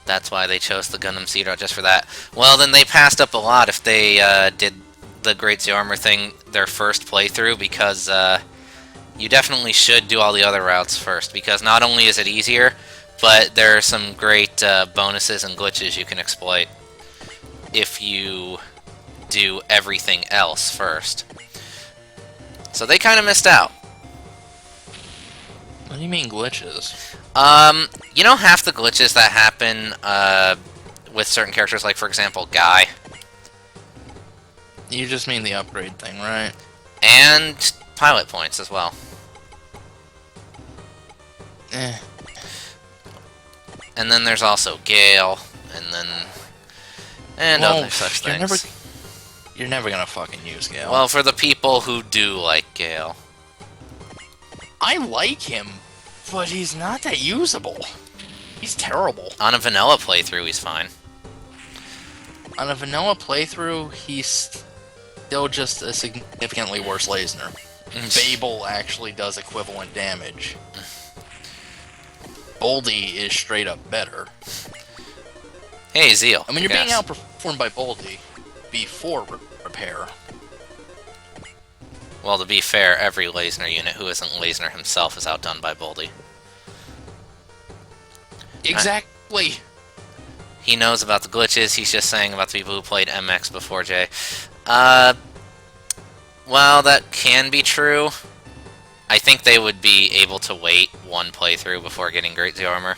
That's why they chose the Gundam Seed Route just for that. Well, then they passed up a lot if they did the Great Sea Armor thing their first playthrough, because you definitely should do all the other routes first, because not only is it easier, but there are some great bonuses and glitches you can exploit if you do everything else first. So they kind of missed out. What do you mean glitches? You know half the glitches that happen with certain characters, like for example Guy, You just mean the upgrade thing, right? and pilot points as well. Eh. And then there's also Gale, and Well, other such things. You're never gonna fucking use Gale. Well, for the people who do like Gale. I like him, but he's not that usable. He's terrible. On a vanilla playthrough, he's fine. On a vanilla playthrough, he's still just a significantly worse Lasner. Babel actually does equivalent damage. Boldy is straight up better. Hey, Zeal. I mean, you're being outperformed by Boldy before repair. Well, to be fair, every Lasner unit who isn't Lasner himself is outdone by Boldy. Exactly. He knows about the glitches, he's just saying about the people who played MX before Jay. Well, that can be true. I think they would be able to wait one playthrough before getting Great Zero Armor.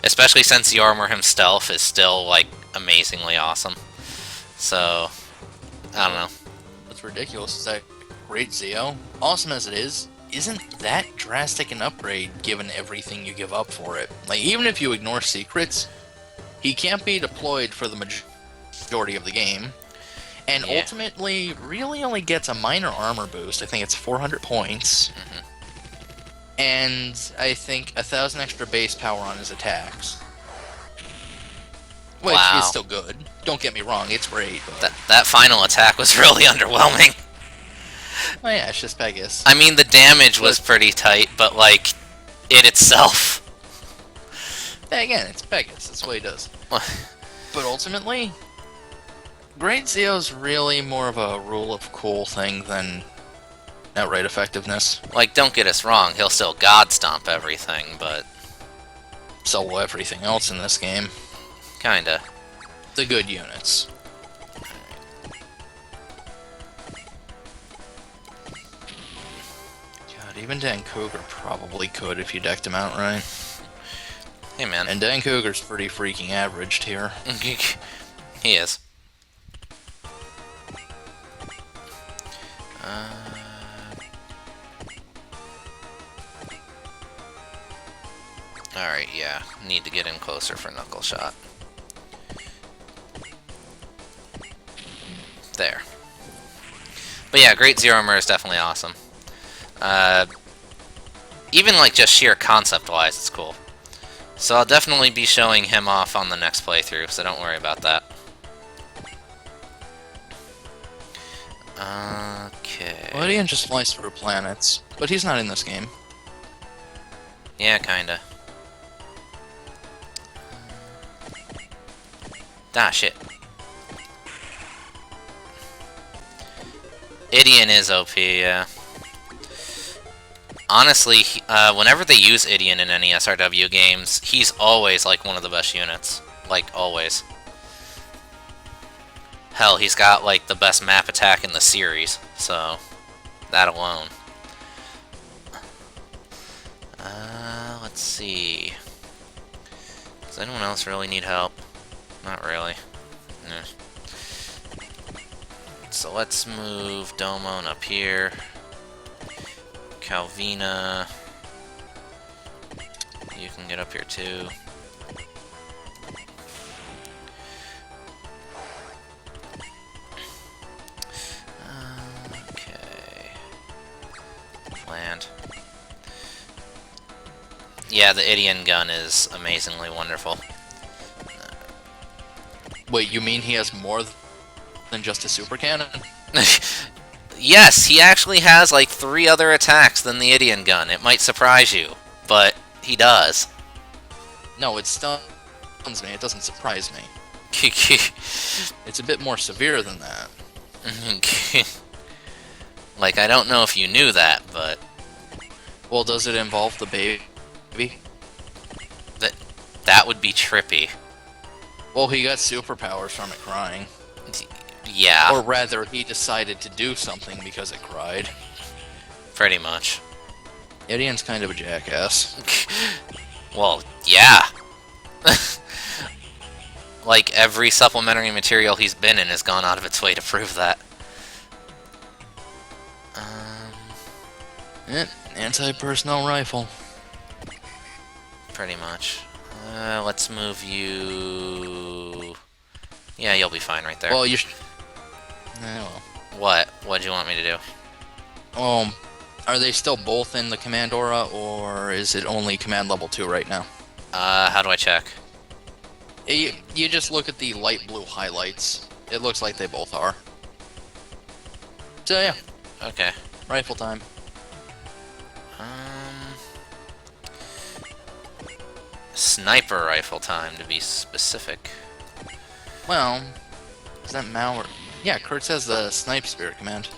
Especially since Zero Armor himself is still, like, amazingly awesome. So, I don't know. What's ridiculous is that Great Zeo, awesome as it is, isn't that drastic an upgrade given everything you give up for it. Like, even if you ignore secrets, he can't be deployed for the majority of the game, and ultimately really only gets a minor armor boost. I think it's 400 points, and I think 1,000 extra base power on his attacks. Which is still good. Don't get me wrong, it's great. That final attack was really underwhelming. Oh yeah, it's just Pegasus. I mean, the damage was pretty tight, but, like, it itself... Yeah, again, it's Pegasus, that's what he does. But ultimately, Great Zeo's really more of a rule of cool thing than outright effectiveness. Like, don't get us wrong, he'll still god stomp everything, but... Solo everything else in this game. Kinda. The good units. God, even Dan Cougar probably could if you decked him out right. Hey, man. And Dan Cougar's pretty freaking averaged here. He is. Alright, yeah. Need to get in closer for Knuckle Shot. There. But yeah, Great Zero Armor is definitely awesome. Even like just sheer concept-wise, it's cool. So I'll definitely be showing him off on the next playthrough, so don't worry about that. Okay. Well, he just flies through planets, but he's not in this game. Yeah, kinda. Ah, shit. Idion is OP, yeah. Honestly, whenever they use Idion in any SRW games, he's always, like, one of the best units. Like, always. Hell, he's got, like, the best map attack in the series, so... that alone. Let's see... Does anyone else really need help? Not really. Nah. So let's move Domon up here. Calvina. You can get up here too. Okay. Land. Yeah, the Idion gun is amazingly wonderful. Wait, you mean he has more than just a super cannon? Yes, he actually has like 3 other attacks than the Idion gun. It might surprise you, but he does. No, it's still stuns me, it doesn't surprise me. It's a bit more severe than that. Like, I don't know if you knew that, but... Well, does it involve the baby? That would be trippy. Well, he got superpowers from it crying. Yeah. Or rather, he decided to do something because it cried. Pretty much. Idiot's kind of a jackass. Well, yeah. Like, every supplementary material he's been in has gone out of its way to prove that. Anti-personnel rifle. Pretty much. Let's move you... Yeah, you'll be fine right there. Well, you should... well. What? What'd you want me to do? Are they still both in the command aura, or is it only command level 2 right now? How do I check? You just look at the light blue highlights. It looks like they both are. So yeah. Okay. Rifle time. Sniper rifle time, to be specific. Well, is that Mao or... Yeah, Kurt says the snipe spirit command.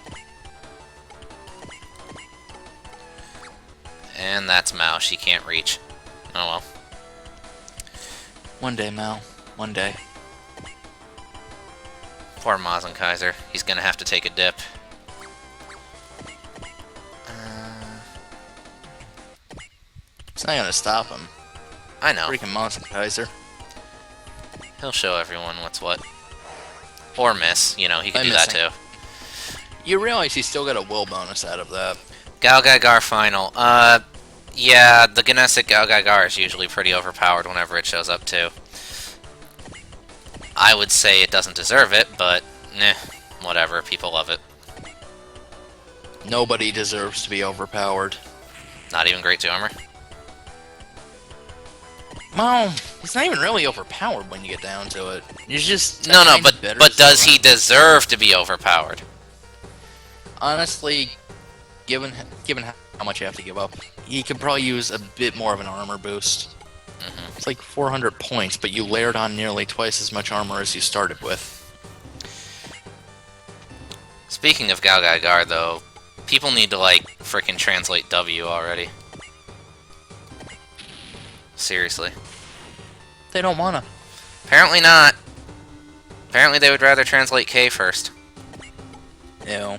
And that's Mao, she can't reach. Oh well. One day, Mao. One day. Poor Kaiser. He's gonna have to take a dip. It's not gonna stop him. I know. Freaking Kaiser. He'll show everyone what's what. Or miss, you know, he can do that too. You realize he still got a will bonus out of that. Gal Gaigar final. Yeah, the Gnesic Gal Gaigar is usually pretty overpowered whenever it shows up too. I would say it doesn't deserve it, but whatever, people love it. Nobody deserves to be overpowered. Not even Great Armor? Well, he's not even really overpowered when you get down to it. He's just no, but does he deserve to be overpowered? Honestly, given how much you have to give up, he could probably use a bit more of an armor boost. It's like 400 points, but you layered on nearly twice as much armor as you started with. Speaking of Gal Gaigar, though, people need to, like, frickin' translate W already. Seriously. They don't wanna. Apparently not. Apparently they would rather translate K first. Ew.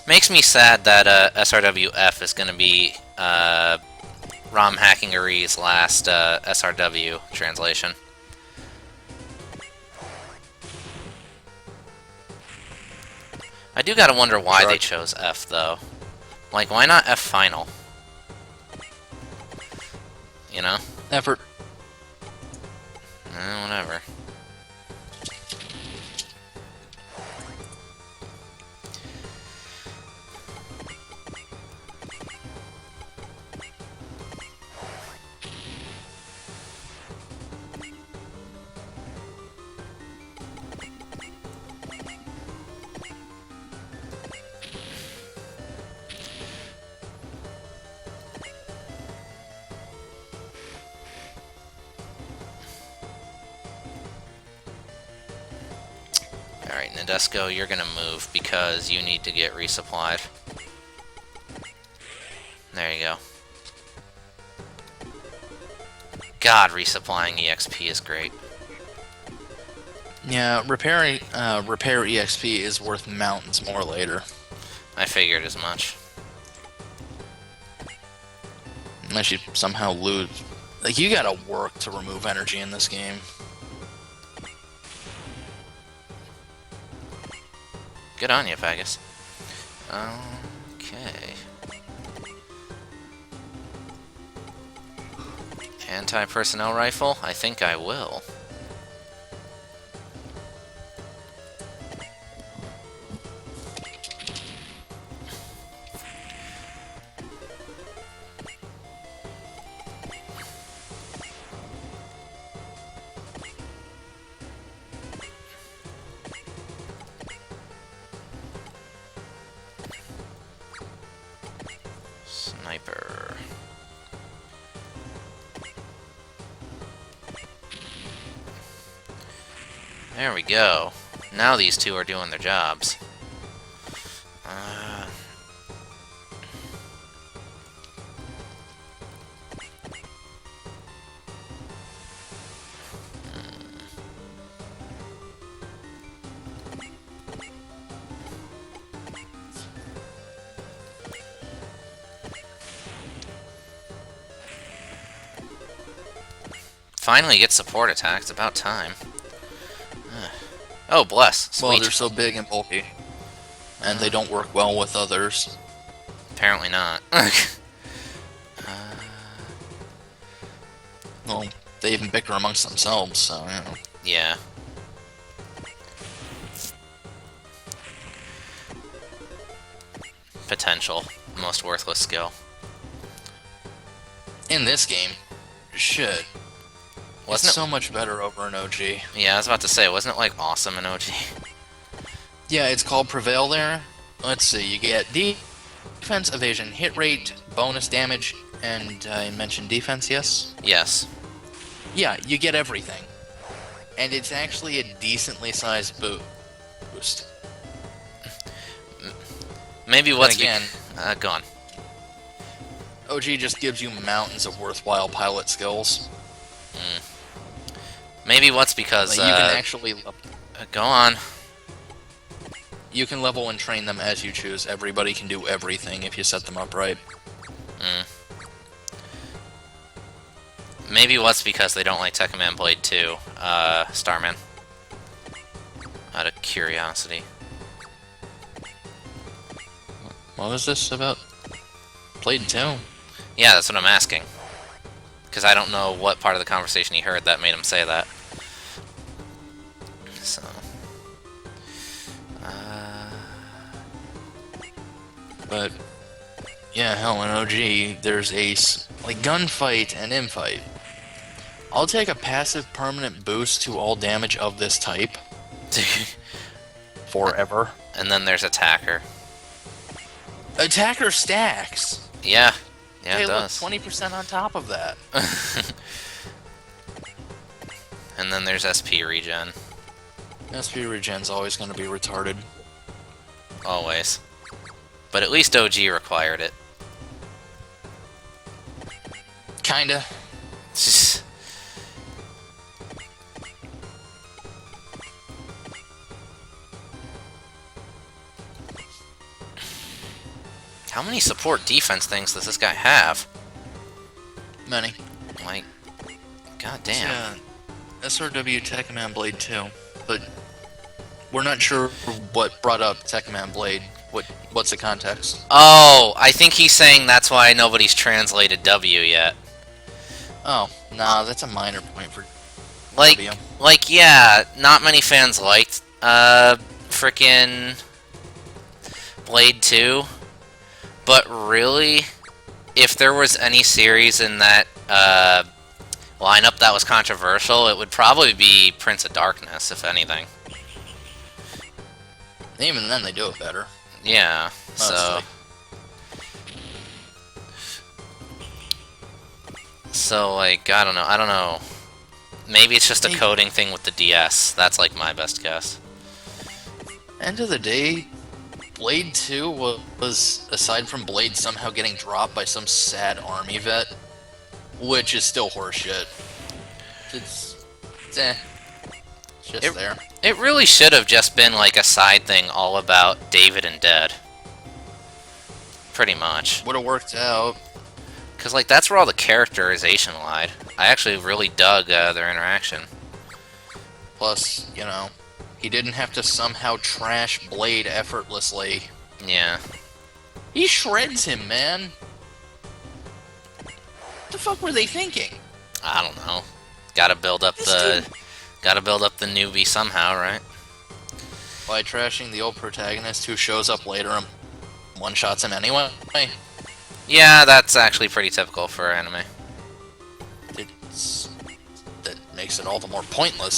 Makes me sad that SRWF is going to be ROM Hackingery's last SRW translation. I do gotta wonder why they chose F, though. Like, why not F final? You know? Effort. Whatever. Alright, Nadesco, you're gonna move because you need to get resupplied. There you go. God, resupplying EXP is great. Yeah, repair EXP is worth mountains more later. I figured as much. Unless you somehow lose. Like, you gotta work to remove energy in this game. Good on you, Pagus. Okay. Anti-personnel rifle? I think I will. Sniper. There we go. Now these two are doing their jobs. Finally get support attack. It's about time. Oh, bless. Sweet. Well, they're so big and bulky. And they don't work well with others. Apparently not. Well, they even bicker amongst themselves, so, you know. Yeah. Potential. Most worthless skill. In this game, shit. Wasn't It's it? so much better over an OG. Yeah, I was about to say, wasn't it like awesome in OG? Yeah, it's called Prevail there. Let's see, you get defense, evasion, hit rate, bonus damage, and I mentioned defense, yes? Yes. Yeah, you get everything. And it's actually a decently sized boost. Maybe what's again, go on. OG just gives you mountains of worthwhile pilot skills. Maybe what's because Like, you can actually go on. you can level and train them as you choose. Everybody can do everything if you set them up right. Maybe what's because they don't like Tekken Man Blade 2, Starman. Out of curiosity. What was this about? Blade 2? Yeah, that's what I'm asking. Because I don't know what part of the conversation he heard that made him say that. So... But, yeah, hell, in OG, there's a, like, gunfight and infight. I'll take a passive permanent boost to all damage of this type. Forever. And then there's Attacker. Attacker stacks! Yeah. Yeah, Hey, it look, does. 20% on top of that. And then there's SP regen. SP regen's always going to be retarded. Always. But at least OG required it. Kinda. How many support defense things does this guy have? Many. Like, goddamn. Yeah, SRW Tekken Man Blade 2, but we're not sure what brought up Tekken Man Blade. What's the context? Oh, I think he's saying that's why nobody's translated W yet. Oh, nah, that's a minor point for Like, W. yeah, not many fans liked, frickin' Blade 2. But really, if there was any series in that, lineup that was controversial, it would probably be Prince of Darkness, if anything. Even then, they do it better. Yeah, so... So, like, I don't know. Maybe it's just a coding thing with the DS. That's, like, my best guess. End of the day, Blade 2 was, aside from Blade somehow getting dropped by some sad army vet, which is still horseshit. It's just there. It really should have just been, like, a side thing all about David and Dead. Pretty much. Would have worked out. Because, like, that's where all the characterization lied. I actually really dug their interaction. Plus, you know, he didn't have to somehow trash Blade effortlessly. Yeah. He shreds him, man. What the fuck were they thinking? I don't know. Gotta build up the newbie somehow, right? By trashing the old protagonist who shows up later and one-shots him anyway. Yeah, that's actually pretty typical for anime. That makes it all the more pointless.